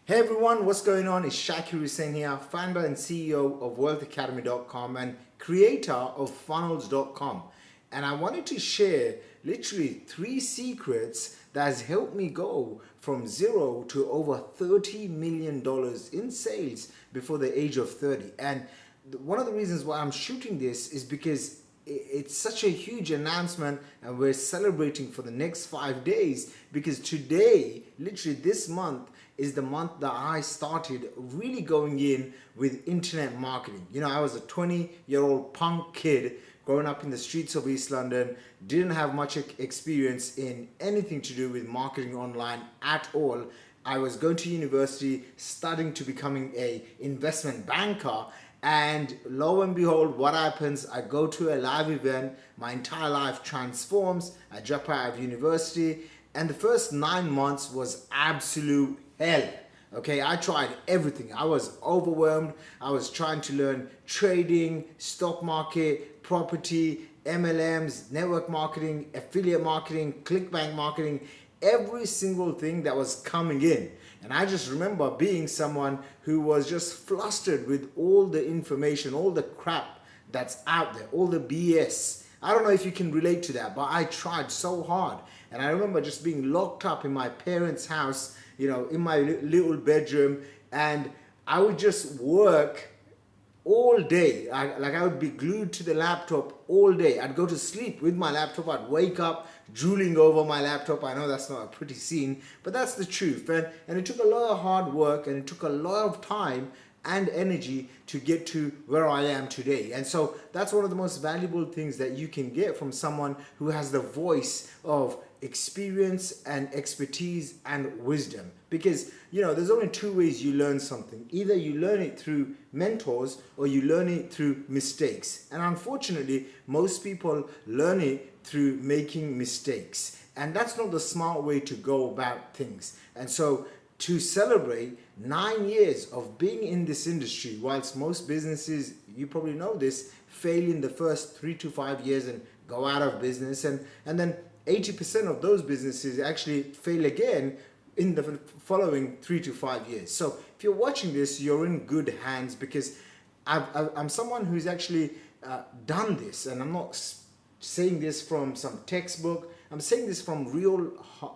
Hey everyone, what's going on? It's Shaqir Hussyin here, founder and CEO of wealthacademy.com and creator of funnels.com. And I wanted to share literally 3 secrets that has helped me go from 0 to over $30 million in sales before the age of 30. And one of the reasons why I'm shooting this is because it's such a huge announcement, and we're celebrating for the next 5 days because today, literally this month, is the month that I started really going in with internet marketing. You know, I was a 20-year-old punk kid growing up in the streets of East London, didn't have much experience in anything to do with marketing online at all. I was going to university, studying to becoming a investment banker, and lo and behold, what happens? I go to a live event, my entire life transforms, I drop out of university, and the first 9 months was absolute hell. Okay, I tried everything. I was overwhelmed. I was trying to learn trading, stock market, property, MLMs, network marketing, affiliate marketing, clickbank marketing, every single thing that was coming in. And I just remember being someone who was just flustered with all the information, all the crap that's out there, all the BS. I don't know if you can relate to that, but I tried so hard. And I remember just being locked up in my parents' house, you know, in my little bedroom, and I would just work all day. I would be glued to the laptop all day. I'd go to sleep with my laptop. I'd wake up drooling over my laptop. I know that's not a pretty scene, but that's the truth. And it took a lot of hard work, and it took a lot of time and energy to get to where I am today. And so that's one of the most valuable things that you can get from someone who has the voice of experience and expertise and wisdom. Because, you know, there's only 2 ways you learn something. Either you learn it through mentors or you learn it through mistakes. And unfortunately, most people learn it through making mistakes. And that's not the smart way to go about things. And so to celebrate 9 years of being in this industry, whilst most businesses, you probably know this, fail in the first 3 to 5 years and go out of business, and then 80% of those businesses actually fail again in the following 3 to 5 years. So if you're watching this, you're in good hands, because I'm someone who's actually done this, and I'm not saying this from some textbook. I'm saying this from real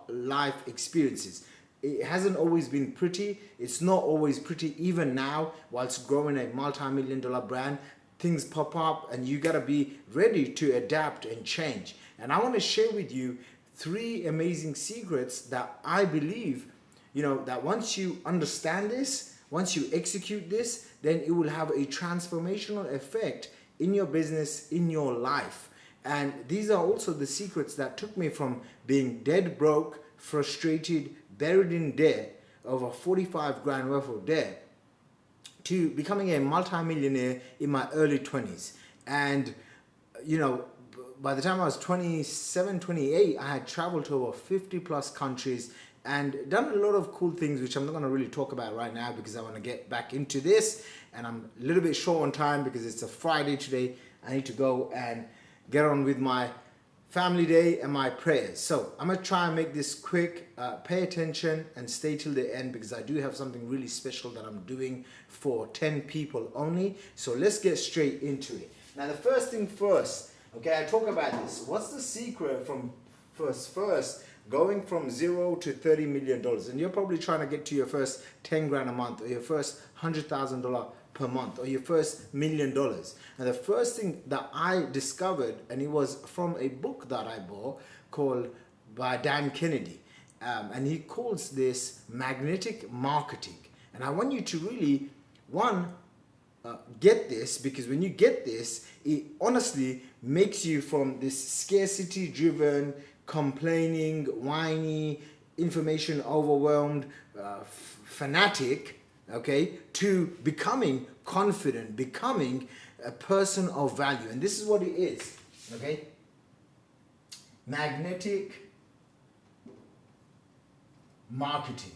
life experiences. It hasn't always been pretty. It's not always pretty even now, whilst growing a multi-million-dollar brand. Things pop up and you gotta be ready to adapt and change. And I want to share with you 3 amazing secrets that I believe, you know, that once you understand this, once you execute this, then it will have a transformational effect in your business, in your life. And these are also the secrets that took me from being dead broke, frustrated, buried in debt, over 45 grand worth of debt, to becoming a multi-millionaire in my early 20s. And, you know, by the time I was 27, 28, I had traveled to over 50 plus countries and done a lot of cool things, which I'm not going to really talk about right now because I want to get back into this. And I'm a little bit short on time because it's a Friday today. I need to go and get on with my family day and my prayers. So I'm gonna try and make this quick. Pay attention and stay till the end, because I do have something really special that I'm doing for 10 people only. So let's get straight into it. Now, the first thing first, okay, I talk about this. What's the secret from first going from 0 to $30 million? And you're probably trying to get to your first 10 grand a month, or your first $100,000 per month, or your first $1 million. And the first thing that I discovered, and it was from a book that I bought called by Dan Kennedy, and he calls this magnetic marketing. And I want you to really, get this, because when you get this, it honestly makes you from this scarcity driven, complaining, whiny, information overwhelmed fanatic, okay, to becoming confident, becoming a person of value. And this is what it is, okay? Magnetic marketing.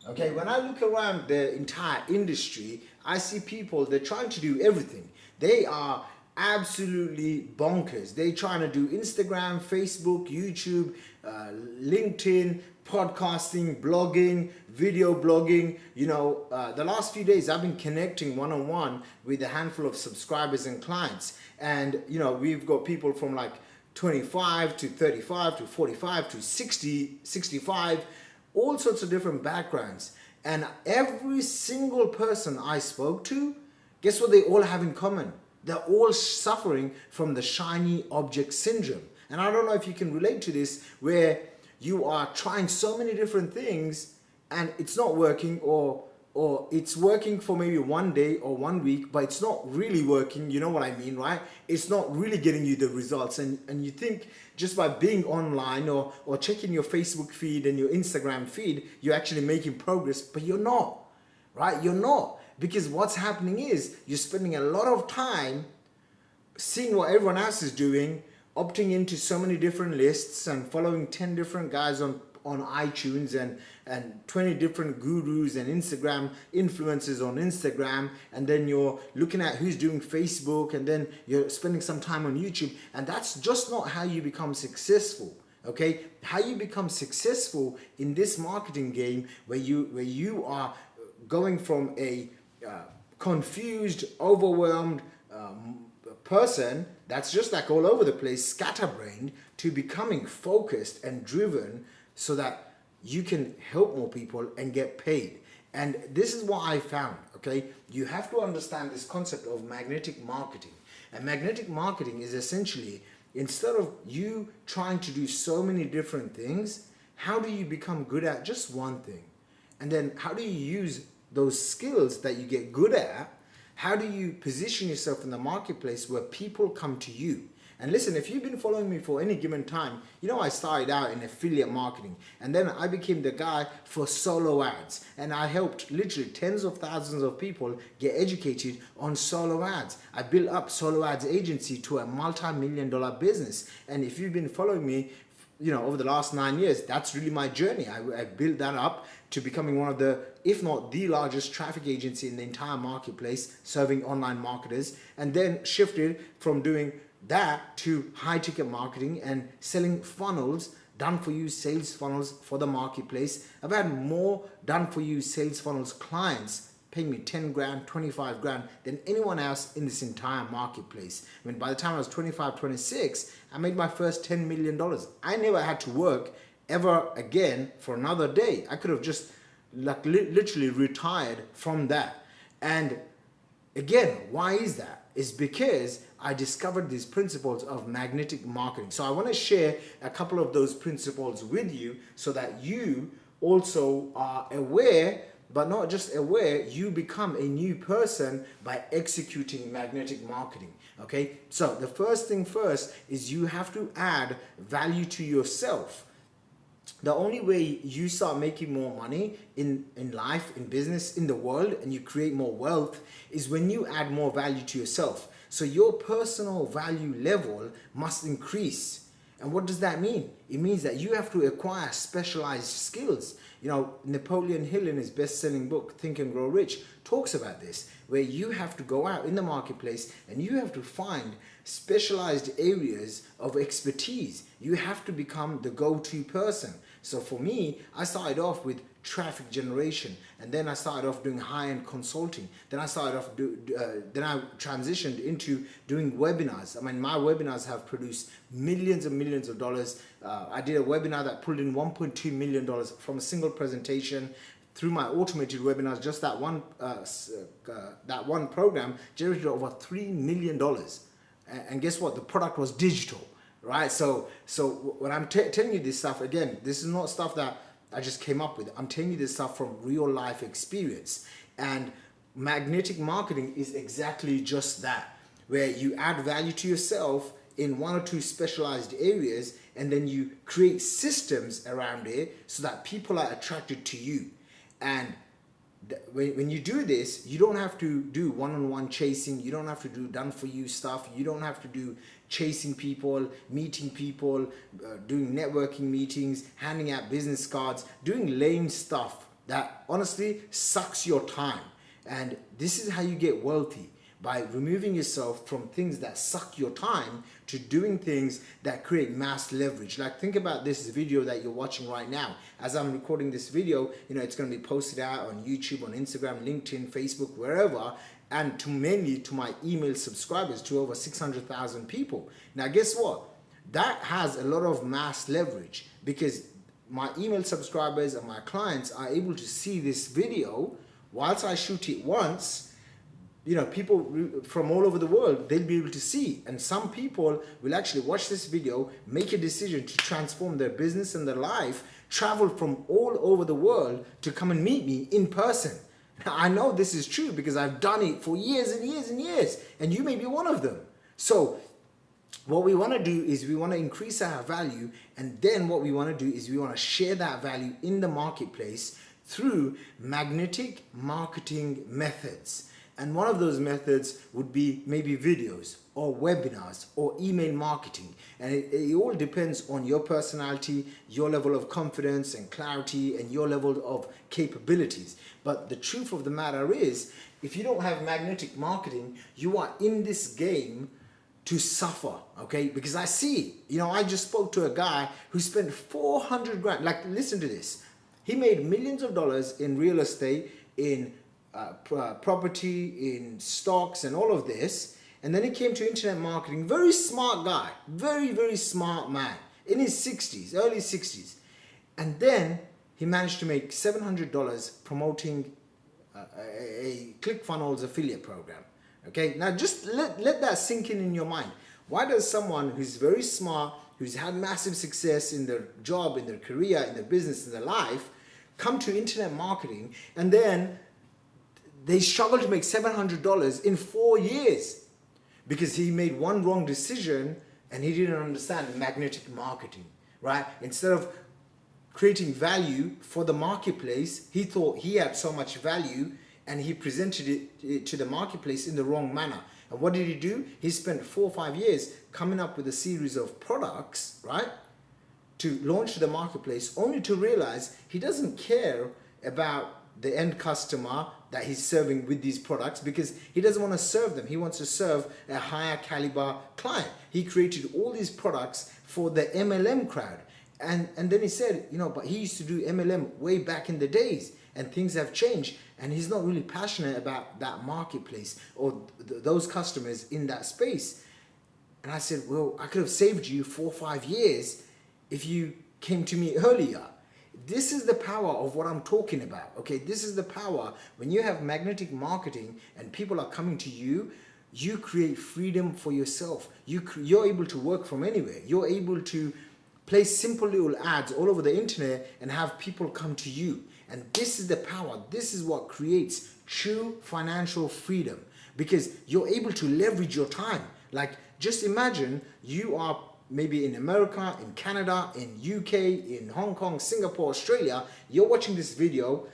Okay, when I look around the entire industry, I see people, they're trying to do everything. They are absolutely bonkers. They're trying to do Instagram, Facebook, YouTube, LinkedIn, podcasting, blogging, video blogging. The last few days I've been connecting one-on-one with a handful of subscribers and clients. And, we've got people from like 25 to 35 to 45 to 60, 65, all sorts of different backgrounds. And every single person I spoke to, guess what they all have in common? They're all suffering from the shiny object syndrome. And I don't know if you can relate to this, where you are trying so many different things and it's not working, or it's working for maybe one day or 1 week, but it's not really working. You know what I mean, right? It's not really getting you the results. And you think just by being online or checking your Facebook feed and your Instagram feed, you're actually making progress, but you're not, right? You're not. Because what's happening is you're spending a lot of time seeing what everyone else is doing, opting into so many different lists and following 10 different guys on iTunes and 20 different gurus and Instagram influencers on Instagram, and then you're looking at who's doing Facebook, and then you're spending some time on YouTube. And that's just not how you become successful. Okay, how you become successful in this marketing game, where you are going from a confused, overwhelmed person that's just like all over the place, scatterbrained, to becoming focused and driven so that you can help more people and get paid. And this is what I found, okay? You have to understand this concept of magnetic marketing. And magnetic marketing is essentially, instead of you trying to do so many different things, how do you become good at just one thing? And then how do you use those skills that you get good at? How do you position yourself in the marketplace where people come to you? And listen, if you've been following me for any given time, I started out in affiliate marketing, and then I became the guy for solo ads. And I helped literally tens of thousands of people get educated on solo ads. I built up solo ads agency to a multi-million-dollar business. And if you've been following me, over the last 9 years, that's really my journey. I built that up to becoming one of the, if not the largest traffic agency in the entire marketplace, serving online marketers, and then shifted from doing that to high ticket marketing and selling funnels, done for you sales funnels for the marketplace. I've had more done for you sales funnels clients paying me 10 grand, 25 grand than anyone else in this entire marketplace. I mean, by the time I was 25, 26, I made my first $10 million. I never had to work ever again for another day. I could have just literally retired from that. And again, why is that? It's because I discovered these principles of magnetic marketing. So I want to share a couple of those principles with you so that you also are aware, but not just aware, you become a new person by executing magnetic marketing. Okay, so the first thing first is you have to add value to yourself. The only way you start making more money in life, in business, in the world, and you create more wealth is when you add more value to yourself. So your personal value level must increase. And what does that mean? It means that you have to acquire specialized skills. Napoleon Hill, in his best-selling book, Think and Grow Rich, talks about this, where you have to go out in the marketplace and you have to find specialized areas of expertise. You have to become the go-to person. So for me, I started off with traffic generation, and then I started off doing high-end consulting. Then I transitioned into doing webinars. I mean, my webinars have produced millions and millions of dollars. I did a webinar that pulled in $1.2 million from a single presentation. Through my automated webinars, just that one program generated over $3 million. And guess what? The product was digital, right? So when I'm telling you this stuff, again, this is not stuff that I just came up with. I'm telling you this stuff from real life experience. And magnetic marketing is exactly just that, where you add value to yourself in one or two specialized areas, and then you create systems around it so that people are attracted to you. And when you do this, you don't have to do one-on-one chasing. You don't have to do done-for-you stuff. You don't have to do chasing people, meeting people, doing networking meetings, handing out business cards, doing lame stuff that honestly sucks your time. And this is how you get wealthy, by removing yourself from things that suck your time to doing things that create mass leverage. Like, think about this video that you're watching right now. As I'm recording this video, it's going to be posted out on YouTube, on Instagram, LinkedIn, Facebook, wherever, and mainly to my email subscribers, to over 600,000 people. Now, guess what? That has a lot of mass leverage, because my email subscribers and my clients are able to see this video whilst I shoot it once. People from all over the world, they'll be able to see. And some people will actually watch this video, make a decision to transform their business and their life, travel from all over the world to come and meet me in person. Now, I know this is true because I've done it for years and years and years, and you may be one of them. So what we want to do is we want to increase our value, and then what we want to do is we want to share that value in the marketplace through magnetic marketing methods. And one of those methods would be maybe videos or webinars or email marketing. And it all depends on your personality, your level of confidence and clarity, and your level of capabilities. But the truth of the matter is, if you don't have magnetic marketing, you are in this game to suffer, okay? Because I see, I just spoke to a guy who spent 400 grand. Like, listen to this. He made millions of dollars in real estate, in property, in stocks, and all of this. And then he came to internet marketing. Very smart guy, very, very smart man, in his 60s, early 60s. And then he managed to make $700 promoting a ClickFunnels affiliate program. Okay, now just let that sink in your mind. Why does someone who's very smart, who's had massive success in their job, in their career, in their business, in their life, come to internet marketing, and then they struggle to make $700 in 4 years? Because he made one wrong decision and he didn't understand magnetic marketing, right? Instead of creating value for the marketplace, he thought he had so much value, and he presented it to the marketplace in the wrong manner. And what did he do? He spent 4 or 5 years coming up with a series of products, right, to launch to the marketplace, only to realize he doesn't care about the end customer that he's serving with these products, because he doesn't want to serve them. He wants to serve a higher caliber client. He created all these products for the MLM crowd. And then he said, but he used to do MLM way back in the days, and things have changed, and he's not really passionate about that marketplace or those customers in that space. And I said, well, I could have saved you 4 or 5 years if you came to me earlier. This is the power of what I'm talking about, okay? This is the power. When you have magnetic marketing and people are coming to you, you create freedom for yourself. You're able to work from anywhere. You're able to place simple little ads all over the internet and have people come to you. And this is the power. This is what creates true financial freedom, because you're able to leverage your time. Like, just imagine you are maybe in America, in Canada, in UK, in Hong Kong, Singapore, Australia. You're watching this video.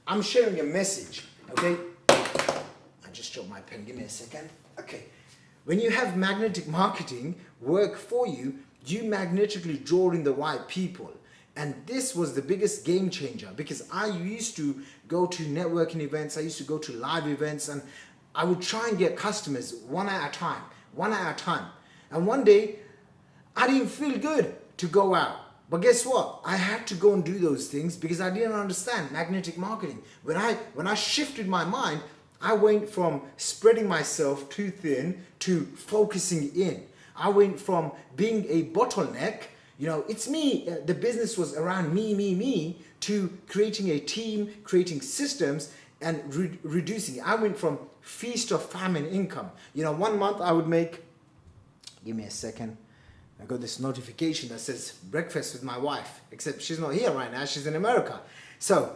I'm sharing a message, okay? I just dropped my pen. Give me a second. Okay. When you have magnetic marketing work for you, you magnetically draw in the right people. And this was the biggest game changer, because I used to go to networking events. I used to go to live events, and I would try and get customers one at a time. And one day, I didn't feel good to go out. But guess what? I had to go and do those things because I didn't understand magnetic marketing. When I shifted my mind, I went from spreading myself too thin to focusing in. I went from being a bottleneck, it's me, the business was around me, to creating a team, creating systems, and reducing. I went from feast or famine income. 1 month I would make, give me a second, I got this notification that says breakfast with my wife, except she's not here right now, she's in America. So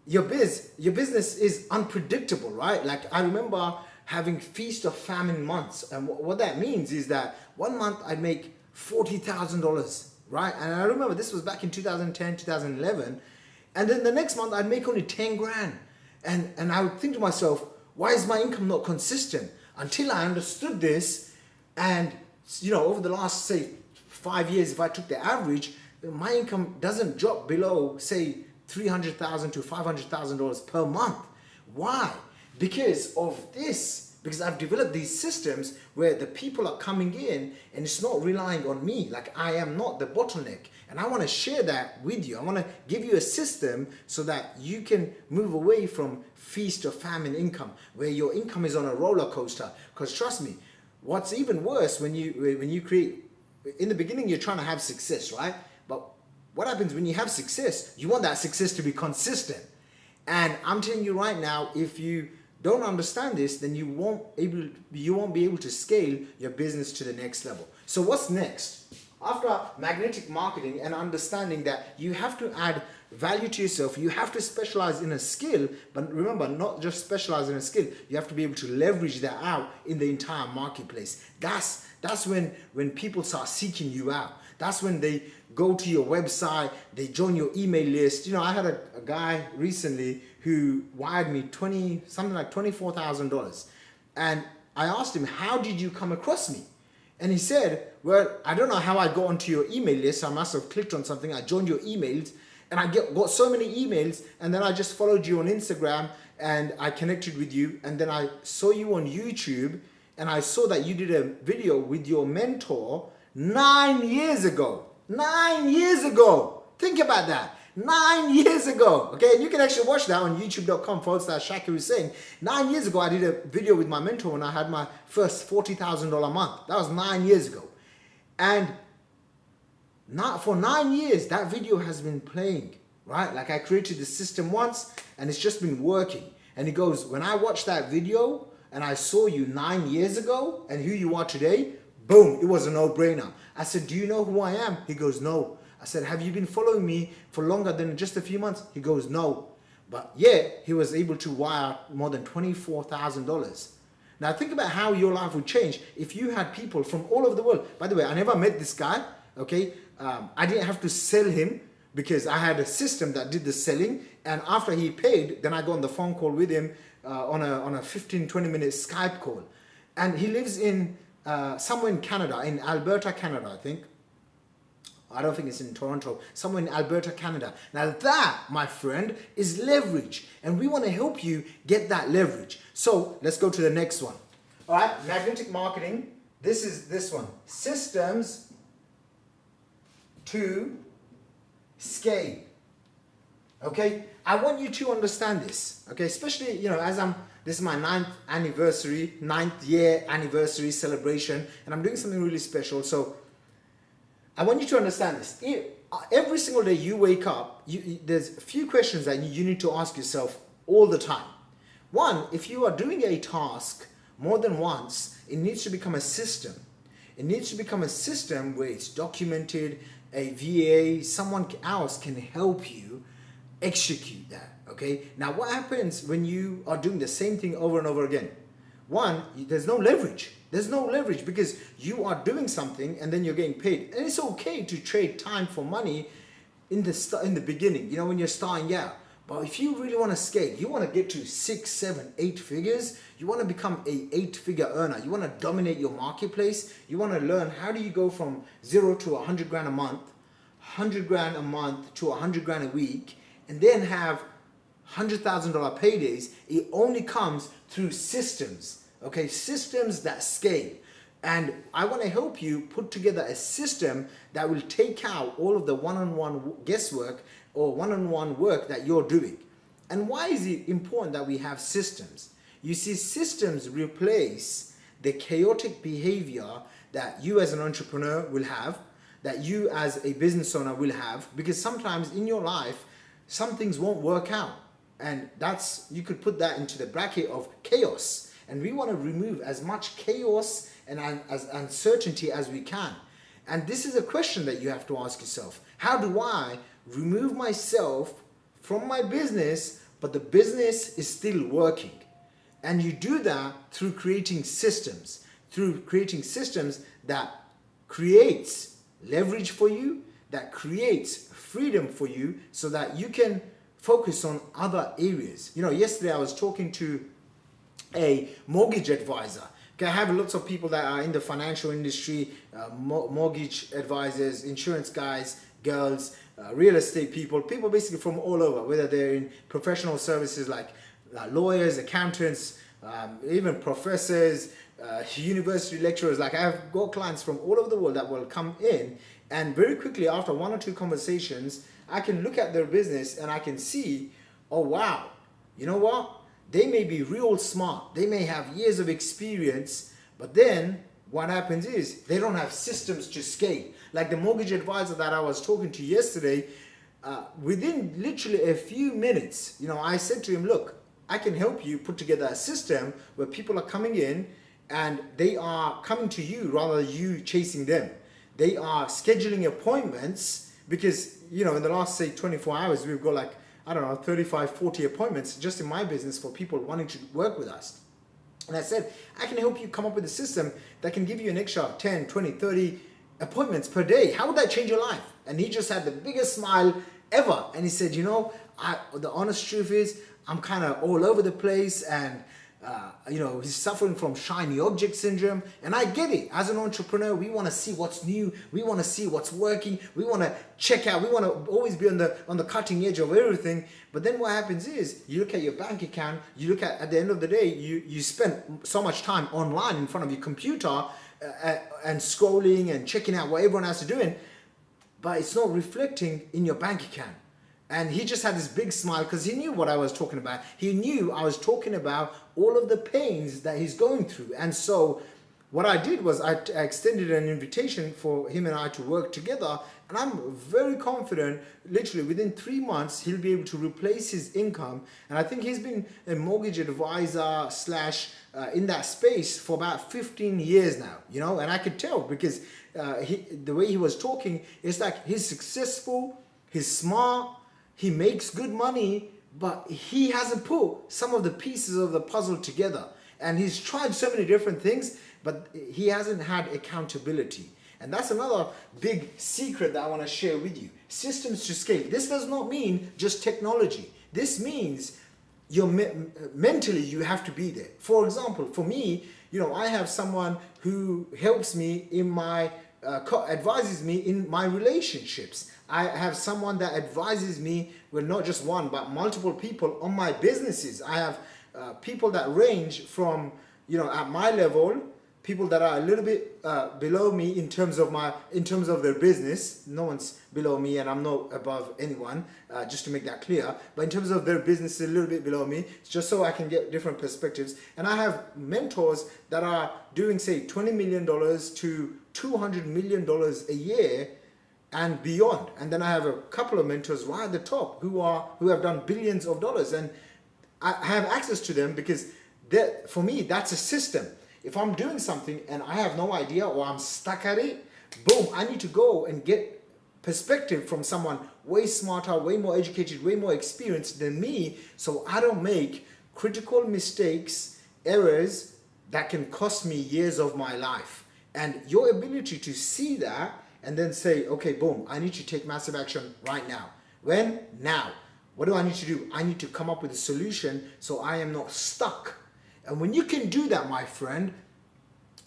your business is unpredictable, right? Like, I remember having feast or famine months, and what that means is that 1 month I'd make $40,000, right? And I remember this was back in 2010, 2011, and then the next month I'd make only 10 grand. And I would think to myself, why is my income not consistent? Until I understood this, and over the last, say, 5 years, if I took the average, my income doesn't drop below, say, $300,000 to $500,000 per month. Why? because of this, because I've developed these systems where the people are coming in and it's not relying on me. Like, I am not the bottleneck. And I want to share that with you. I want to give you a system so that you can move away from feast or famine income, where your income is on a roller coaster. Because trust me, what's even worse when you create, in the beginning you're trying to have success, right? But what happens when you have success? You want that success to be consistent. And I'm telling you right now, if you don't understand this, then you won't be able to scale your business to the next level. So what's next? After magnetic marketing and understanding that you have to add value to yourself, you have to specialize in a skill, but remember, not just specialize in a skill, you have to be able to leverage that out in the entire marketplace. That's when people start seeking you out. That's when they go to your website, they join your email list. You know, I had a guy recently who wired me something like $24,000. And I asked him, how did you come across me? And he said, well, I don't know how I got onto your email list. I must have clicked on something. I joined your emails and I got so many emails. And then I just followed you on Instagram and I connected with you. And then I saw you on YouTube and I saw that you did a video with your mentor 9 years ago. 9 years ago. Think about that. 9 years ago. Okay, and you can actually watch that on youtube.com/Shaqir Hussyin. 9 years ago, I did a video with my mentor when I had my first $40,000 month. That was 9 years ago. And for 9 years, that video has been playing, right? Like, I created the system once and it's just been working. And he goes, when I watched that video and I saw you 9 years ago and who you are today, boom, it was a no-brainer. I said, do you know who I am? He goes, no. I said, have you been following me for longer than just a few months? He goes, no. But yeah, he was able to wire more than $24,000. Now think about how your life would change if you had people from all over the world. By the way, I never met this guy, okay? I didn't have to sell him because I had a system that did the selling. And after he paid, then I got on the phone call with him on a 15, 20-minute Skype call. And he lives in somewhere in Canada, in Alberta, Canada, I think. I don't think it's in Toronto, somewhere in Alberta, Canada. Now that, my friend, is leverage. And we want to help you get that leverage. So let's go to the next one. All right, magnetic marketing. This is this one. Systems to scale. Okay, I want you to understand this. Okay, especially, you know, this is my 9th year anniversary celebration, and I'm doing something really special. So I want you to understand this. Every single day you wake up, there's a few questions that you need to ask yourself all the time. One, if you are doing a task more than once, it needs to become a system. It needs to become a system where it's documented, a VA, someone else can help you execute that, okay? Now, what happens when you are doing the same thing over and over again? One, there's no leverage. There's no leverage because you are doing something and then you're getting paid. And it's okay to trade time for money in the beginning, you know, when you're starting out. But if you really want to scale, you want to get to 6, 7, 8 figures, you want to become a 8-figure earner, you want to dominate your marketplace, you want to learn how do you go from 0 to 100 grand a month, 100 grand a month to 100 grand a week, and then have $100,000 paydays. It only comes through systems, okay? Systems that scale. And I want to help you put together a system that will take out all of the one-on-one guesswork or one-on-one work that you're doing. And why is it important that we have systems? You see, systems replace the chaotic behavior that you as an entrepreneur will have, that you as a business owner will have, because sometimes in your life, some things won't work out. And you could put that into the bracket of chaos. And we want to remove as much chaos and as uncertainty as we can. And this is a question that you have to ask yourself. How do I remove myself from my business, but the business is still working? And you do that through creating systems. Through creating systems that creates leverage for you, that creates freedom for you so that you can focus on other areas. You know, yesterday I was talking to a mortgage advisor. Okay, I have lots of people that are in the financial industry, mortgage advisors, insurance guys, girls, real estate people basically from all over, whether they're in professional services like lawyers, accountants, even professors, university lecturers. Like I've got clients from all over the world that will come in, and very quickly after one or two conversations, I can look at their business and I can see, oh wow, you know what? They may be real smart. They may have years of experience, but then what happens is they don't have systems to scale. Like the mortgage advisor that I was talking to yesterday, within literally a few minutes, I said to him, look, I can help you put together a system where people are coming in and they are coming to you rather than you chasing them. They are scheduling appointments because, in the last, say, 24 hours, we've got 35, 40 appointments just in my business for people wanting to work with us. And I said, I can help you come up with a system that can give you an extra 10, 20, 30 appointments per day. How would that change your life? And he just had the biggest smile ever. And he said, the honest truth is I'm kind of all over the place, and he's suffering from shiny object syndrome. And I get it. As an entrepreneur, we want to see what's new. We want to see what's working. We want to check out. We want to always be on the cutting edge of everything. But then what happens is you look at your bank account. You look at the end of the day, you spend so much time online in front of your computer and scrolling and checking out what everyone else is doing, but it's not reflecting in your bank account. And he just had this big smile because he knew what I was talking about. He knew I was talking about all of the pains that he's going through. And so what I did was I extended an invitation for him and I to work together. And I'm very confident, literally within 3 months, he'll be able to replace his income. And I think he's been a mortgage advisor / in that space for about 15 years now, and I could tell because the way he was talking, it's like he's successful, he's smart, he makes good money, but he hasn't put some of the pieces of the puzzle together. And he's tried so many different things, but he hasn't had accountability. And that's another big secret that I want to share with you. Systems to scale. This does not mean just technology. This means mentally you have to be there. For example, for me, I have someone who helps me in my advises me in my relationships. I have someone that advises me with not just one but multiple people on my businesses. I have people that range from at my level, people that are a little bit below me in terms of their business. No one's below me and I'm not above anyone, just to make that clear. But in terms of their business, a little bit below me, just so I can get different perspectives. And I have mentors that are doing, say, $20 million to $200 million a year and beyond. And then I have a couple of mentors right at the top who have done billions of dollars, and I have access to them because for me that's a system. If I'm doing something and I have no idea or I'm stuck at it, boom, I need to go and get perspective from someone way smarter, way more educated, way more experienced than me, so I don't make critical mistakes, errors that can cost me years of my life. And your ability to see that and then say, okay, boom, I need to take massive action right now. When? Now. What do I need to do? I need to come up with a solution so I am not stuck. And when you can do that, my friend,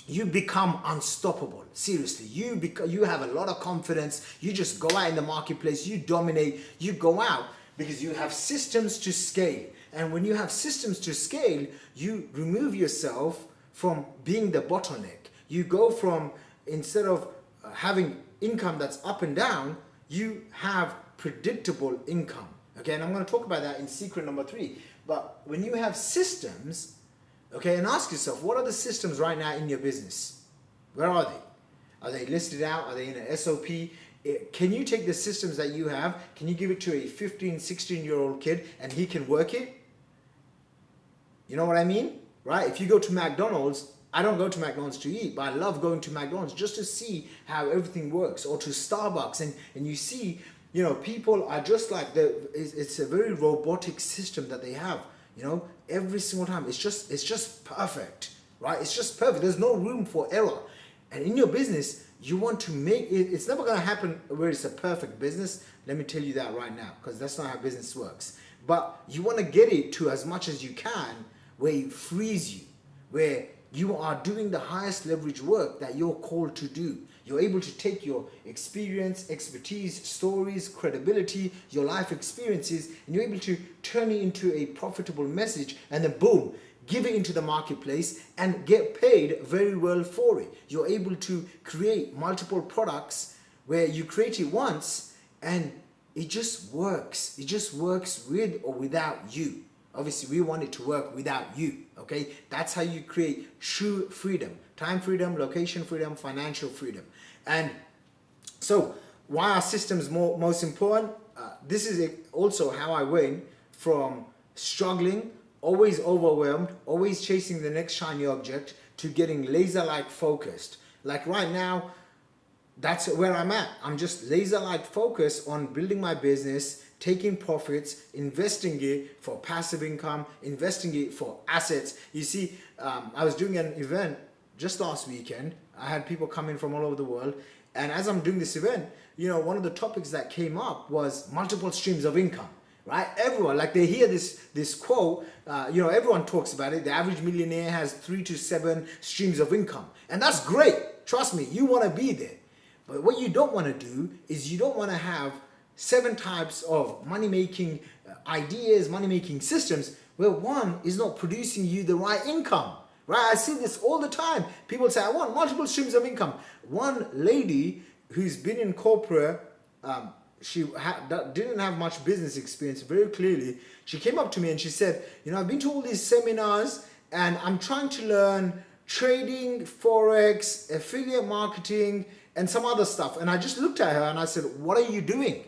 you become unstoppable. Seriously, you have a lot of confidence. You just go out in the marketplace, you dominate, you go out because you have systems to scale. And when you have systems to scale, you remove yourself from being the bottleneck. You go from, instead of having income that's up and down, you have predictable income. Okay, and I'm going to talk about that in secret number 3. But when you have systems, okay, and ask yourself, what are the systems right now in your business? Where are they? Are they listed out? Are they in an SOP? Can you take the systems that you have, can you give it to a 15, 16-year-old kid and he can work it? You know what I mean? Right? If you go to McDonald's, I don't go to McDonald's to eat, but I love going to McDonald's just to see how everything works, or to Starbucks, and you see, people are just like, it's a very robotic system that they have, every single time. It's just perfect, right? It's just perfect. There's no room for error. And in your business, you want to make it, it's never going to happen where it's a perfect business. Let me tell you that right now, because that's not how business works. But you want to get it to as much as you can where it frees you, where you are doing the highest leverage work that you're called to do. You're able to take your experience, expertise, stories, credibility, your life experiences, and you're able to turn it into a profitable message, and then boom, give it into the marketplace and get paid very well for it. You're able to create multiple products where you create it once and it just works. It just works with or without you. Obviously, we want it to work without you, okay? That's how you create true freedom. Time freedom, location freedom, financial freedom. And so, why are systems most important? This is also how I went from struggling, always overwhelmed, always chasing the next shiny object, to getting laser-like focused. Like right now, that's where I'm at. I'm just laser-like focused on building my business, taking profits, investing it for passive income, investing it for assets. You see, I was doing an event just last weekend. I had people coming from all over the world. And as I'm doing this event, you know, one of the topics that came up was multiple streams of income, right? Everyone, like they hear this quote, you know, everyone talks about it. The average millionaire has 3 to 7 streams of income. And that's great. Trust me, you want to be there. But what you don't want to do is you don't want to have 7 types of money-making ideas, money-making systems where one is not producing you the right income, right? I see this all the time. People say, I want multiple streams of income. One lady who's been in corporate, she didn't have much business experience, very clearly. She came up to me and she said, you know, I've been to all these seminars and I'm trying to learn trading, Forex, affiliate marketing, and some other stuff. And I just looked at her and I said, what are you doing?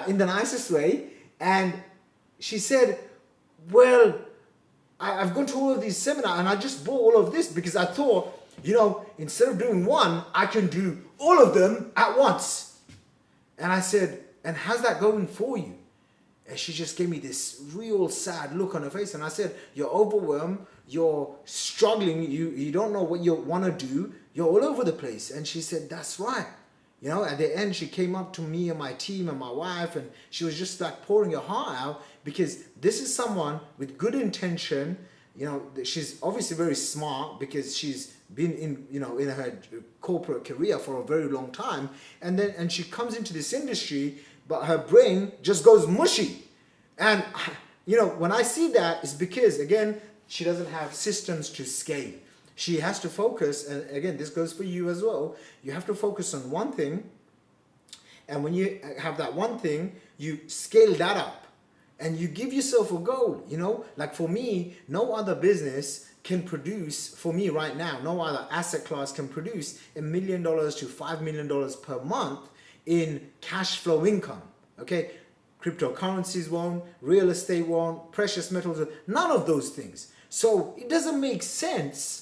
In the nicest way. And she said, well, I've gone to all of these seminars and I just bought all of this because I thought, you know, instead of doing one, I can do all of them at once. And I said, and how's that going for you? And she just gave me this real sad look on her face. And I said, you're overwhelmed, you're struggling, you don't know what you want to do, you're all over the place. And she said, that's right. You know, at the end, she came up to me and my team and my wife, and she was just like pouring her heart out, because this is someone with good intention. You know, she's obviously very smart because she's been in, you know, in her corporate career for a very long time. And she comes into this industry, but her brain just goes mushy. And, you know, when I see that, it's because, again, she doesn't have systems to scale. She has to focus, and again, this goes for you as well. You have to focus on one thing, and when you have that one thing, you scale that up, and you give yourself a goal. You know, like for me, no other business can produce, for me right now, no other asset class can produce $1 million to $5 million per month in cash flow income. Okay, cryptocurrencies won't, real estate won't, precious metals, none of those things. So it doesn't make sense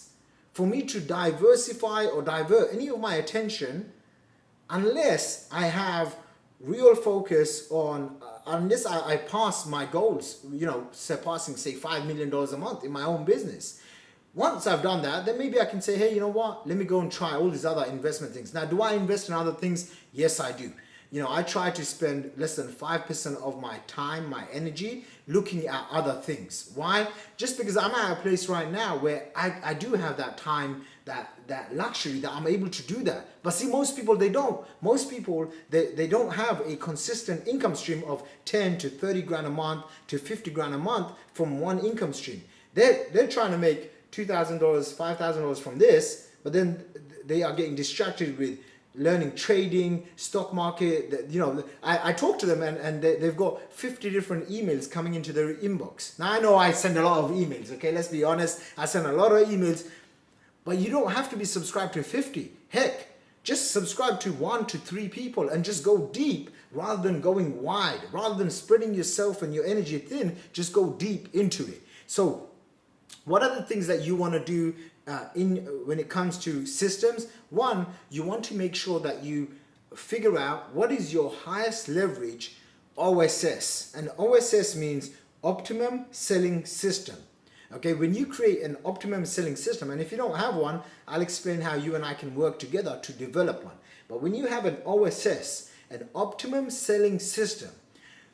for me to diversify or divert any of my attention unless I have real focus on, unless I pass my goals, you know, surpassing, say, $5 million a month in my own business. Once I've done that, then maybe I can say, hey, you know what, let me go and try all these other investment things. Now, do I invest in other things? Yes, I do. You know, I try to spend less than 5% of my time, my energy, looking at other things. Why? Just because I'm at a place right now where I do have that time, that luxury, that I'm able to do that. But see, most people, they don't. Most people, they don't have a consistent income stream of 10 to 30 grand a month to 50 grand a month from one income stream. They're trying to make $2,000, $5,000 from this, but then they are getting distracted with learning trading, stock market. You know, I talk to them and they've got 50 different emails coming into their inbox. Now, I know I send a lot of emails, okay? Let's be honest. I send a lot of emails, but you don't have to be subscribed to 50. Heck, just subscribe to 1 to 3 people and just go deep rather than going wide. Rather than spreading yourself and your energy thin, just go deep into it. So what are the things that you want to do when it comes to systems? One, you want to make sure that you figure out what is your highest leverage OSS. And OSS means optimum selling system. Okay, when you create an optimum selling system, and if you don't have one, I'll explain how you and I can work together to develop one. But when you have an OSS, an optimum selling system,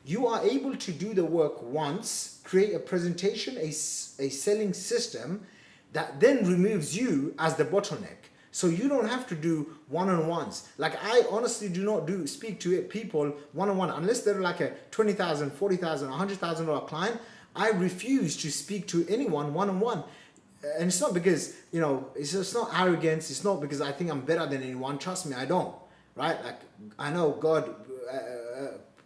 you are able to do the work once, create a presentation, a selling system, that then removes you as the bottleneck. So you don't have to do one-on-ones. Like I honestly do not speak to people one-on-one unless they're like a $20,000, $40,000, $100,000 client. I refuse to speak to anyone one-on-one. And it's not because, you know, it's just not arrogance. It's not because I think I'm better than anyone. Trust me, I don't. Right? Like I know God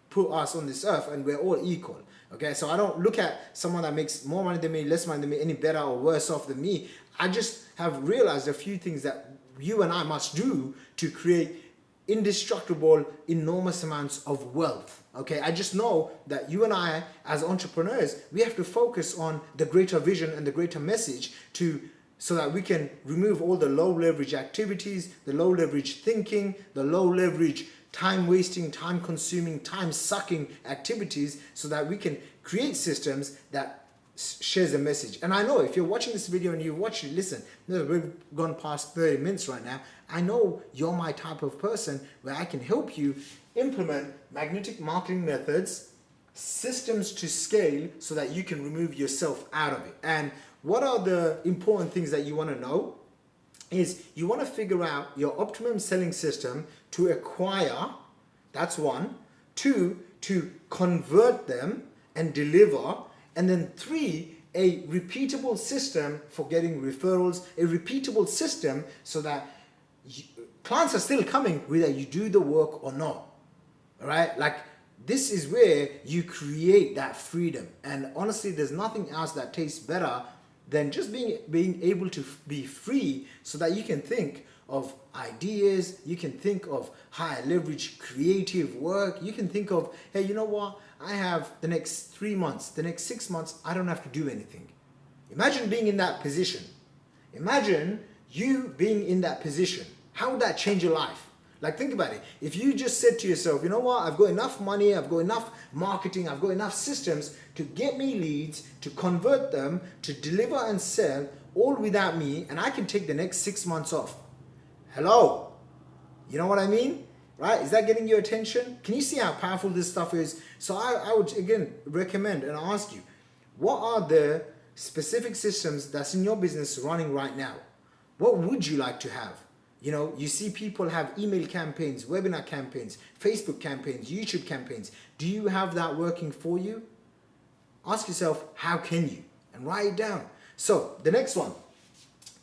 put us on this earth and we're all equal. Okay, so I don't look at someone that makes more money than me, less money than me, any better or worse off than me. I just have realized a few things that you and I must do to create indestructible, enormous amounts of wealth. Okay, I just know that you and I, as entrepreneurs, we have to focus on the greater vision and the greater message so that we can remove all the low leverage activities, the low leverage thinking, the low leverage time wasting, time consuming, time sucking activities, so that we can create systems that shares a message. And I know if you're watching this video and you've watched it, listen, we've gone past 30 minutes right now. I know you're my type of person where I can help you implement magnetic marketing methods, systems to scale, so that you can remove yourself out of it. And what are the important things that you want to know is you want to figure out your optimum selling system to acquire. That's one. Two, to convert them and deliver. And then three, a repeatable system for getting referrals, a repeatable system so that clients are still coming whether you do the work or not. All right? Like this is where you create that freedom. And honestly, there's nothing else that tastes better than just being able to be free, so that you can think of ideas, you can think of high leverage creative work, you can think of, hey, you know what? I have the next 3 months, the next 6 months, I don't have to do anything. Imagine being in that position. Imagine you being in that position. How would that change your life? Like think about it. If you just said to yourself, you know what, I've got enough money, I've got enough marketing, I've got enough systems to get me leads, to convert them, to deliver and sell, all without me, and I can take the next 6 months off. Hello? You know what I mean? Right? Is that getting your attention? Can you see how powerful this stuff is? So I would again recommend and ask you, what are the specific systems that's in your business running right now? What would you like to have? You know, you see people have email campaigns, webinar campaigns, Facebook campaigns, YouTube campaigns. Do you have that working for you? Ask yourself, how can you? And write it down. So the next one.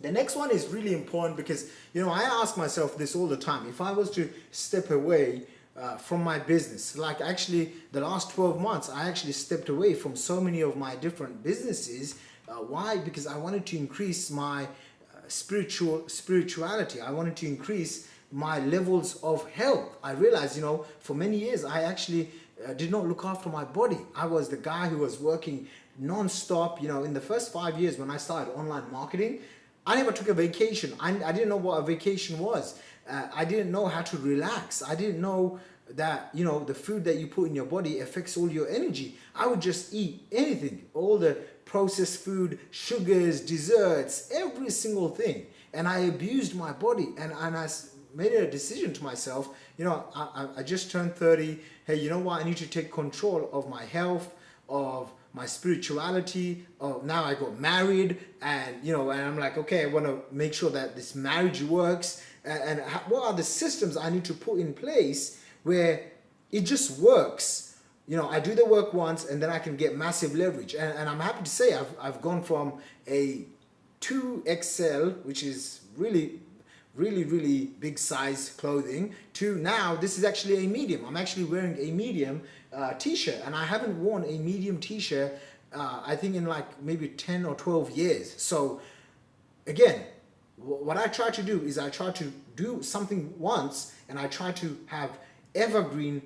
The next one is really important because, you know, I ask myself this all the time. If I was to step away from my business, like actually the last 12 months, I actually stepped away from so many of my different businesses. Why? Because I wanted to increase my spirituality. I wanted to increase my levels of health. I realized, you know, for many years I actually did not look after my body. I was the guy who was working non-stop. You know, in the first 5 years when I started online marketing, I never took a vacation. I didn't know what a vacation was. I didn't know how to relax. I didn't know that, you know, the food that you put in your body affects all your energy. I would just eat anything, all the processed food, sugars, desserts, every single thing. And I abused my body. And I made a decision to myself, you know, I just turned 30. Hey, you know what? I need to take control of my health, of my spirituality. Now I got married, and you know, and I'm like, okay, I want to make sure that this marriage works. And what are the systems I need to put in place where it just works? You know, I do the work once and then I can get massive leverage. And I'm happy to say I've gone from a 2XL, which is really big size clothing, to now this is actually a medium. I'm actually wearing a medium t-shirt, and I haven't worn a medium t-shirt I think in like maybe 10 or 12 years. So again, what I try to do is I try to do something once and I try to have evergreen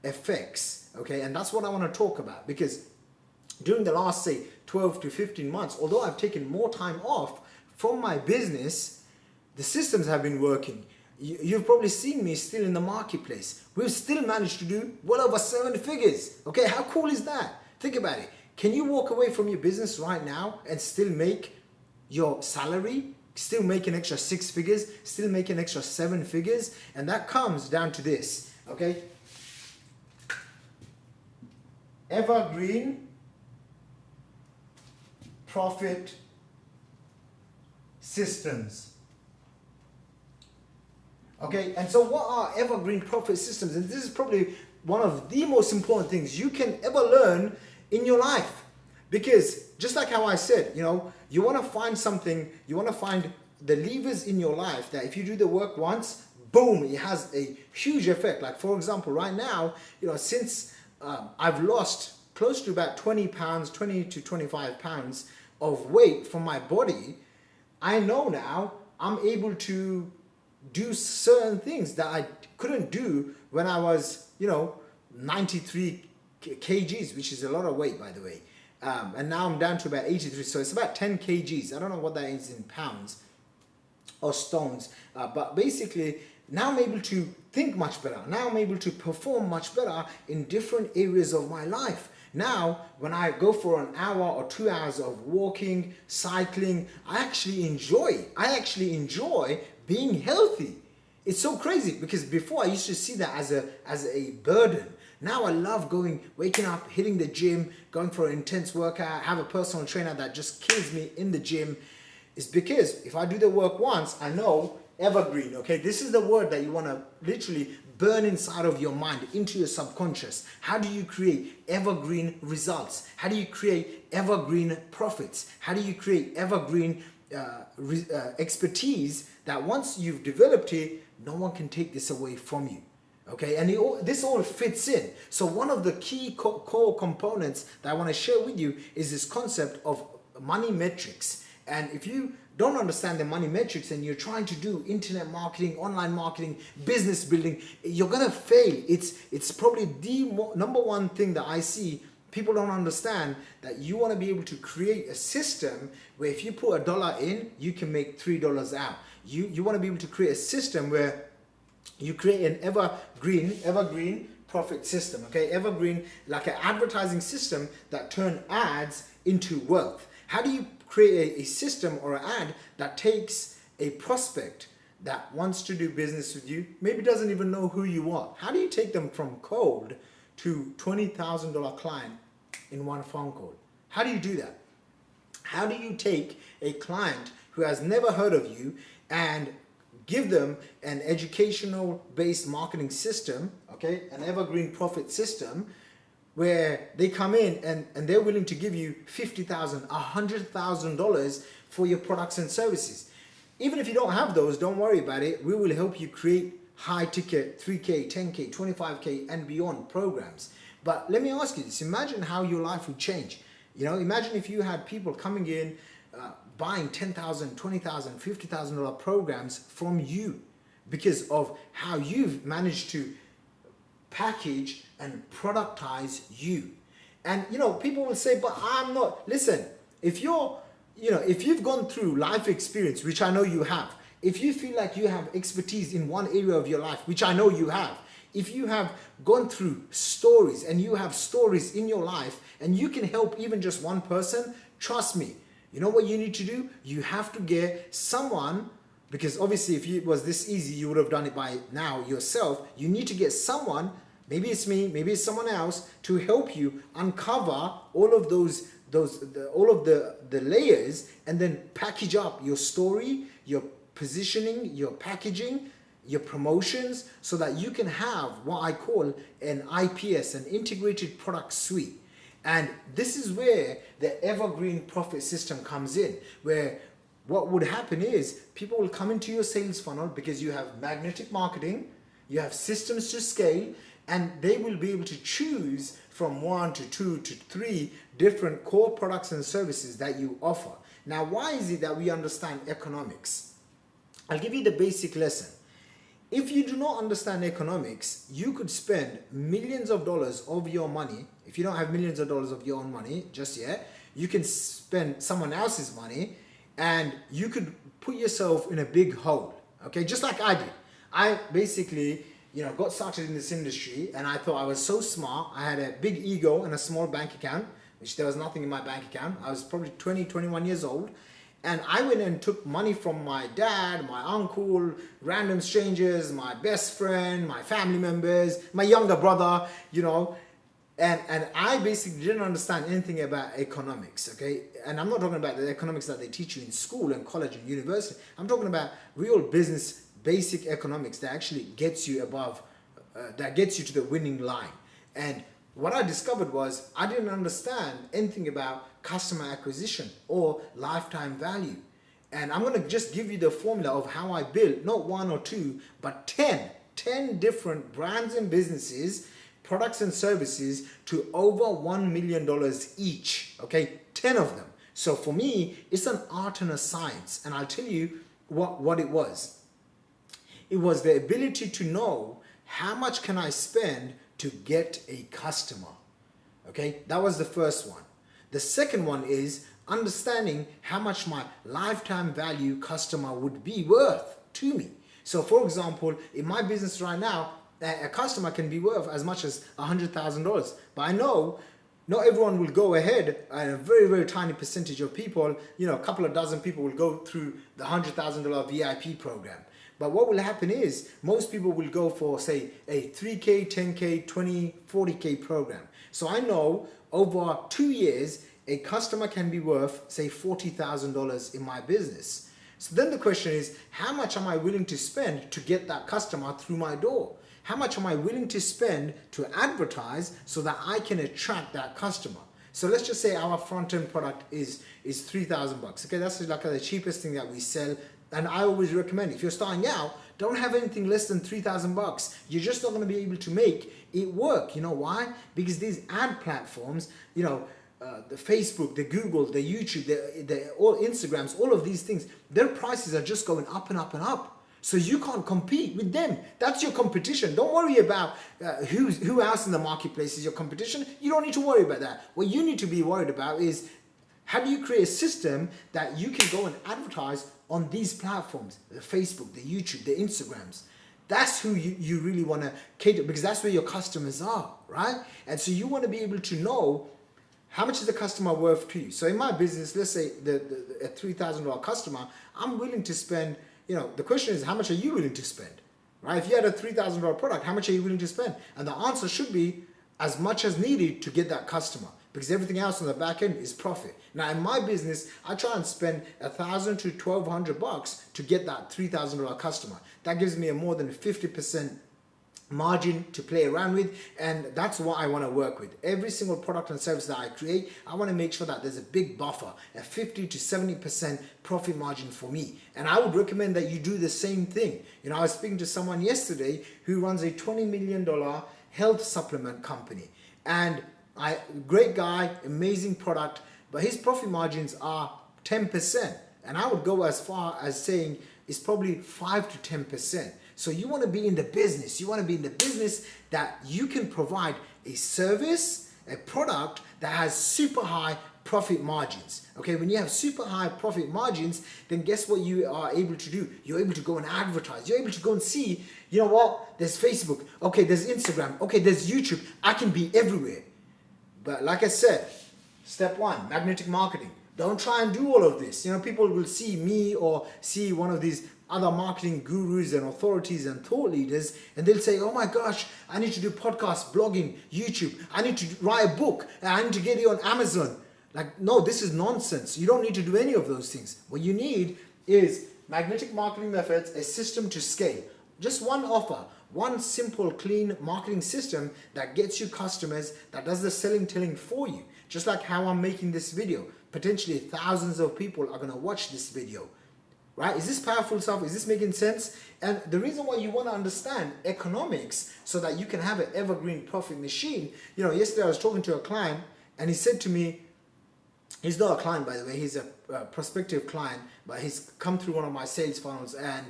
effects, okay? And that's what I want to talk about, because during the last, say, 12 to 15 months, although I've taken more time off from my business, the systems have been working. You've probably seen me still in the marketplace. We've still managed to do well over 7 figures, okay? How cool is that? Think about it. Can you walk away from your business right now and still make your salary, still make an extra 6 figures, still make an extra 7 figures? And that comes down to this, okay? Evergreen profit systems. Okay, and so what are evergreen profit systems? And this is probably one of the most important things you can ever learn in your life. Because just like how I said, you know, you want to find something, you want to find the levers in your life that if you do the work once, boom, it has a huge effect. Like for example, right now, you know, since I've lost close to about 20 pounds, 20 to 25 pounds of weight from my body, I know now I'm able to do certain things that I couldn't do when I was, you know, 93 kgs, which is a lot of weight, by the way. And now I'm down to about 83, so it's about 10 kgs. I don't know what that is in pounds or stones, but basically now I'm able to think much better. Now I'm able to perform much better in different areas of my life. Now, when I go for an hour or 2 hours of walking, cycling, I actually enjoy being healthy. It's so crazy because before I used to see that as a burden. Now I love waking up, hitting the gym, going for an intense workout, have a personal trainer that just kills me in the gym. It's because if I do the work once, I know evergreen, okay? This is the word that you want to literally burn inside of your mind, into your subconscious. How do you create evergreen results? How do you create evergreen profits? How do you create evergreen expertise that once you've developed it, no one can take this away from you? Okay, and this all fits in. So one of the key core components that I want to share with you is this concept of money metrics. And if you don't understand the money metrics and you're trying to do internet marketing, online marketing, business building, you're gonna fail. It's probably the number one thing that I see people don't understand, that you want to be able to create a system where if you put $1 in, you can make $3 out. You want to be able to create a system where you create an evergreen profit system, okay? Evergreen, like an advertising system that turn ads into wealth. How do you create a system or an ad that takes a prospect that wants to do business with you, maybe doesn't even know who you are? How do you take them from cold to $20,000 client in one phone call? How do you do that? How do you take a client who has never heard of you and give them an educational based marketing system, okay, an evergreen profit system, where they come in and they're willing to give you $50,000, $100,000 for your products and services? Even if you don't have those, don't worry about it. We will help you create high ticket 3K, 10K, 25K and beyond programs. But let me ask you this, imagine how your life would change. You know, imagine if you had people coming in, buying $10,000, $20,000, $50,000 programs from you because of how you've managed to package and productize you. And you know, people will say, but I'm not. Listen, if you've gone through life experience, which I know you have, if you feel like you have expertise in one area of your life, which I know you have, if you have gone through stories and you have stories in your life and you can help even just one person, trust me, you know what you need to do? You have to get someone, because obviously if it was this easy, you would have done it by now yourself. You need to get someone, maybe it's me, maybe it's someone else, to help you uncover all of the layers and then package up your story, your positioning, your packaging, your promotions, so that you can have what I call an IPS, an integrated product suite. And this is where the evergreen profit system comes in, where what would happen is people will come into your sales funnel because you have magnetic marketing, you have systems to scale, and they will be able to choose from 1 to 2 to 3 different core products and services that you offer. Now, why is it that we understand economics? I'll give you the basic lesson. If you do not understand economics, you could spend millions of dollars of your money. If you don't have millions of dollars of your own money just yet, you can spend someone else's money and you could put yourself in a big hole. Okay, just like I did. I basically, got started in this industry and I thought I was so smart. I had a big ego and a small bank account, which there was nothing in my bank account. I was probably 20, 21 years old. And I went and took money from my dad, my uncle, random strangers, my best friend, my family members, my younger brother, And I basically didn't understand anything about economics, okay? And I'm not talking about the economics that they teach you in school and college and university. I'm talking about real business, basic economics that actually gets you above, that gets you to the winning line. And what I discovered was I didn't understand anything about customer acquisition or lifetime value. And I'm going to just give you the formula of how I built not one or two, but 10 different brands and businesses, products and services to over $1 million each, okay? 10 of them. So for me, it's an art and a science. And I'll tell you what it was. It was the ability to know how much can I spend to get a customer, okay? That was the first one. The second one is understanding how much my lifetime value customer would be worth to me. So for example, in my business right now, a customer can be worth as much as $100,000. But I know not everyone will go ahead, and a very, very tiny percentage of people, a couple of dozen people will go through the $100,000 VIP program. But what will happen is most people will go for, say, a 3K, 10K, 20, 40K program. So I know over 2 years, a customer can be worth, say, $40,000 in my business. So then the question is, how much am I willing to spend to get that customer through my door? How much am I willing to spend to advertise so that I can attract that customer? So let's just say our front-end product is $3,000. Okay, that's like the cheapest thing that we sell. And I always recommend, if you're starting out, don't have anything less than $3,000. You're just not going to be able to make it work. You know why? Because these ad platforms, the Facebook, the Google, the YouTube, the all Instagrams, all of these things, their prices are just going up and up and up. So you can't compete with them. That's your competition. Don't worry about who else in the marketplace is your competition. You don't need to worry about that. What you need to be worried about is how do you create a system that you can go and advertise on these platforms, the Facebook, the YouTube, the Instagrams. That's who you really want to cater, because that's where your customers are, right? And so you want to be able to know how much is the customer worth to you. So in my business, let's say a $3,000 customer, I'm willing to spend, the question is, how much are you willing to spend, right? If you had a $3,000 product, how much are you willing to spend? And the answer should be as much as needed to get that customer, because everything else on the back end is profit. Now in my business, I try and spend $1,000 to $1,200 to get that $3,000 customer. That gives me a more than 50% margin to play around with, and that's what I want to work with. Every single product and service that I create, I want to make sure that there's a big buffer, a 50 to 70% profit margin for me. And I would recommend that you do the same thing. I was speaking to someone yesterday who runs a $20 million health supplement company, and great guy, amazing product, but his profit margins are 10%. And I would go as far as saying it's probably 5 to 10%. So you want to be in the business. You want to be in the business that you can provide a service, a product that has super high profit margins. Okay, when you have super high profit margins, then guess what you are able to do? You're able to go and advertise. You're able to go and see, there's Facebook. Okay, there's Instagram. Okay, there's YouTube. I can be everywhere. But like I said, step one, magnetic marketing. Don't try and do all of this. People will see me or see one of these other marketing gurus and authorities and thought leaders, and they'll say, oh my gosh, I need to do podcasts, blogging, YouTube. I need to write a book, and I need to get it on Amazon. Like, no, this is nonsense. You don't need to do any of those things. What you need is magnetic marketing methods, a system to scale. Just one offer, one simple, clean marketing system that gets you customers, that does the selling, telling for you. Just like how I'm making this video. Potentially thousands of people are going to watch this video. Right? Is this powerful stuff? Is this making sense? And the reason why you want to understand economics so that you can have an evergreen profit machine. Yesterday I was talking to a client, and he said to me, he's not a client, by the way, he's a prospective client, but he's come through one of my sales funnels, and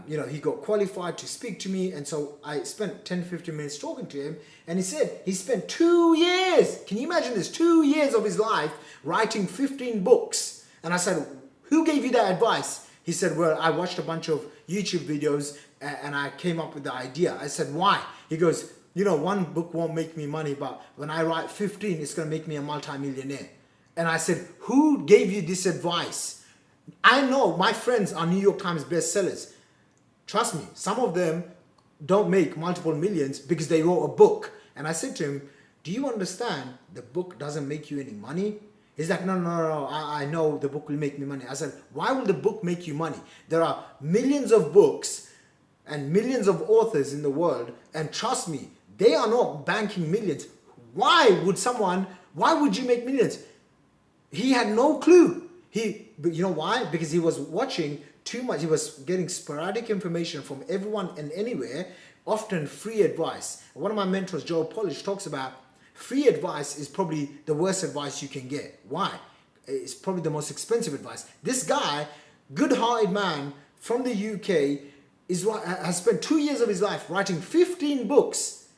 he got qualified to speak to me. And so I spent 10-15 minutes talking to him, and he said he spent 2 years, can you imagine this, 2 years of his life writing 15 books. And I said, who gave you that advice? He said, well, I watched a bunch of YouTube videos and I came up with the idea. I said, why? He goes, one book won't make me money, but when I write 15, it's going to make me a multi-millionaire. And I said, who gave you this advice? I know my friends are New York Times bestsellers. Trust me, some of them don't make multiple millions because they wrote a book. And I said to him, do you understand the book doesn't make you any money? He's like, no, I know the book will make me money. I said, why will the book make you money? There are millions of books and millions of authors in the world, and trust me, they are not banking millions. Why would you make millions? He had no clue. But you know why? Because he was watching too much. He was getting sporadic information from everyone and anywhere, often free advice. One of my mentors, Joe Polish, talks about free advice is probably the worst advice you can get. Why? It's probably the most expensive advice. This guy, good-hearted man from the UK, has spent 2 years of his life writing 15 books,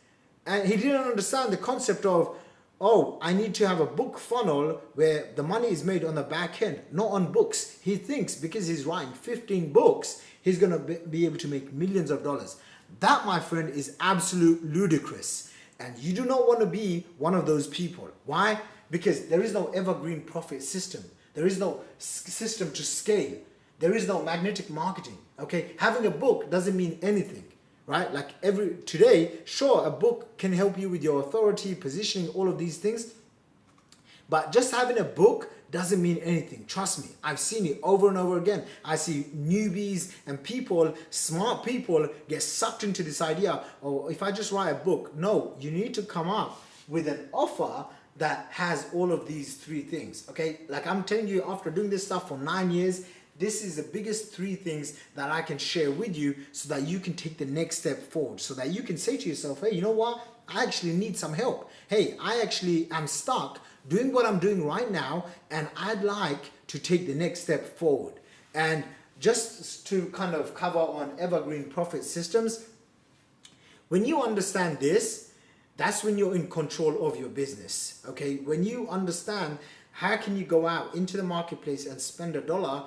and he didn't understand the concept of, oh, I need to have a book funnel where the money is made on the back end, not on books. He thinks because he's writing 15 books, he's going to be able to make millions of dollars. That, my friend, is absolute ludicrous. And you do not want to be one of those people. Why? Because there is no evergreen profit system. There is no system to scale. There is no magnetic marketing. Okay, having a book doesn't mean anything, right? Like today, sure, a book can help you with your authority, positioning, all of these things. But just having a book doesn't mean anything. Trust me, I've seen it over and over again. I see newbies and people, smart people, get sucked into this idea, oh, if I just write a book. No, you need to come up with an offer that has all of these three things, okay? Like I'm telling you, after doing this stuff for 9 years, this is the biggest three things that I can share with you so that you can take the next step forward, so that you can say to yourself, hey, you know what? I actually need some help. Hey, I actually am stuck doing what I'm doing right now, and I'd like to take the next step forward. And just to kind of cover on evergreen profit systems, when you understand this, that's when you're in control of your business, okay? When you understand how can you go out into the marketplace and spend $1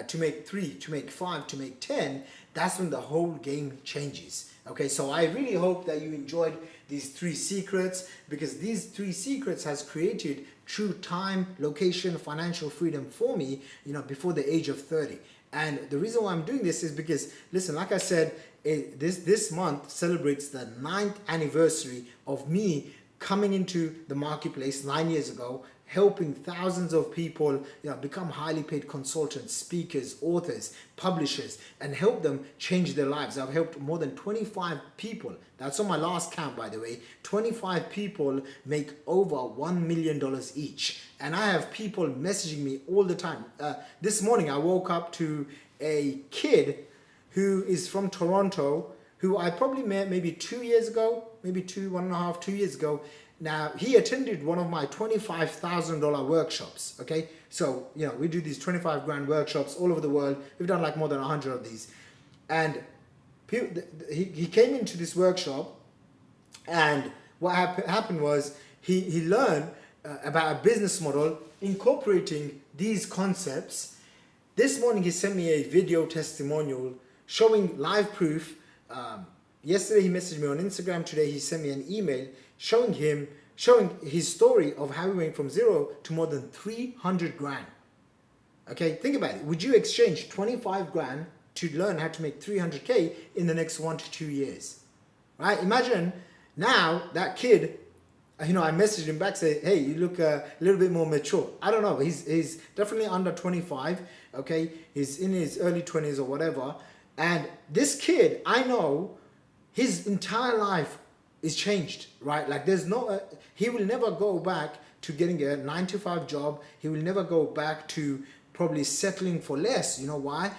to make 3, to make 5, to make 10, that's when the whole game changes. Okay, so I really hope that you enjoyed these 3 secrets, because these 3 secrets has created true time, location, financial freedom for me, you know, before the age of 30. And the reason why I'm doing this is because, listen, like I said, this month celebrates the 9th anniversary of me coming into the marketplace 9 years ago, helping thousands of people, you know, become highly paid consultants, speakers, authors, publishers, and help them change their lives. I've helped more than 25 people. That's on my last count, by the way. 25 people make over $1 million each. And I have people messaging me all the time. This morning, I woke up to a kid who is from Toronto, who I probably met maybe 2 years ago, maybe 2 years ago. Now, he attended one of my $25,000 workshops, okay? So, you know, we do these 25 grand workshops all over the world. We've done like more than 100 of these. And he came into this workshop, and what happened was he learned about a business model incorporating these concepts. This morning, he sent me a video testimonial showing live proof. Yesterday, he messaged me on Instagram. Today, he sent me an email showing his story of how he went from 0 to more than 300 grand. Okay, think about it. Would you exchange 25 grand to learn how to make 300K in the next 1 to 2 years? Right? Imagine now that kid, you know, I messaged him back, say, hey, you look a little bit more mature. I don't know. He's definitely under 25. Okay, he's in his early 20s or whatever. And this kid, I know, his entire life is changed, right? Like there's no, he will never go back to getting a 9-to-5 job. He will never go back to probably settling for less. You know why?